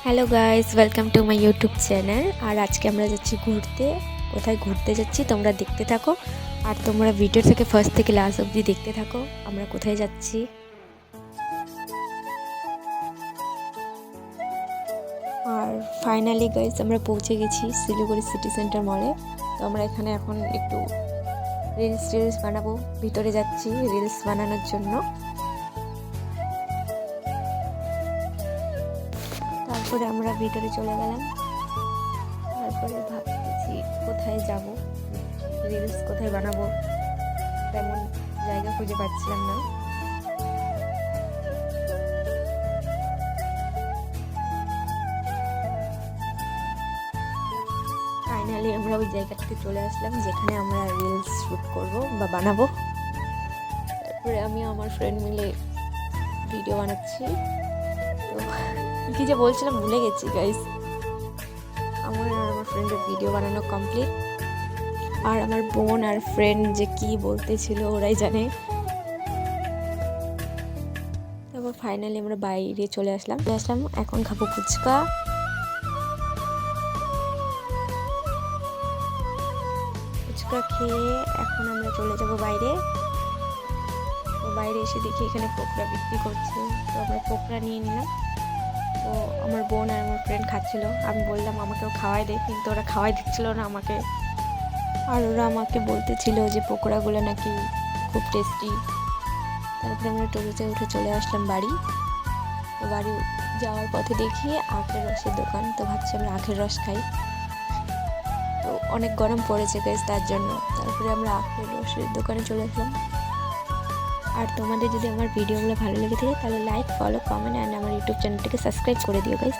Hello guys, welcome to my YouTube channel. আর আজকে আমরা যাচ্ছি ঘুরতে। কোথায় ঘুরতে যাচ্ছি তোমরা দেখতে থাকো, আর তোমরা ভিডিও থেকে ফার্স্ট থেকে লাস্ট অবধি দেখতে থাকো আমরা কোথায় যাচ্ছি। আর ফাইনালি গাইস আমরা পৌঁছে গেছি শিলিগুড়ি সিটি সেন্টার মলে। তো আমরা এখানে এখন একটু রিলস বানাবো, ভিতরে যাচ্ছি রিলস বানানোর জন্য। তারপরে আমরা ভিতরে চলে গেলাম। তারপরে ভাবতেছি কোথায় যাব, রিলস কোথায় বানাবো, তেমন জায়গা খুঁজে পাচ্ছিলাম না। ফাইনালি আমরা ওই জায়গাটাতে চলে আসলাম যেখানে আমরা রিলস শ্যুট করব বা বানাবো। তারপরে আমি আমার ফ্রেন্ড মিলে ভিডিও বানাচ্ছি। তো কি যে বলছিলাম ভুলে গেছি গাইস। আমার ফ্রেন্ডের ভিডিও বানানো কমপ্লিট। আর আমার বোন আর ফ্রেন্ড যে কি বলতেছিল ওরাই জানে। তারপর ফাইনালি আমরা বাইরে চলে আসলাম। এখন খাবো ফুচকা। ফুচকা খেয়ে এখন আমরা চলে যাব বাইরে। তো বাইরে এসে দেখি এখানে পকোড়া বিক্রি করছে, তো আমরা পকোড়া নিয়ে নিলাম। তো আমার বোন আর আমার ফ্রেন্ড খাচ্ছিল, আমি বললাম আমাকেও খাওয়াই দে, কিন্তু ওরা খাওয়াই দিচ্ছিল না আমাকে। আর ওরা আমাকে বলতেছিল যে পকোড়াগুলো নাকি খুব টেস্টি। তারপরে আমরা টোটোতে উঠে চলে আসলাম বাড়ি। তো বাড়ি যাওয়ার পথে দেখি আখের রসের দোকান, তো ভাবছি আমরা আখের রস খাই। তো অনেক গরম পড়েছে গাইস, তার জন্য তারপরে আমরা আখের রসের দোকানে চলে আসলাম। আর তোমাদের যদি আমার ভিডিওগুলো ভালো লেগে থাকে তাহলে লাইক, ফলো, কমেন্ট অ্যান্ড আমার ইউটিউব চ্যানেলটাকে সাবস্ক্রাইব করে দিও গাইস।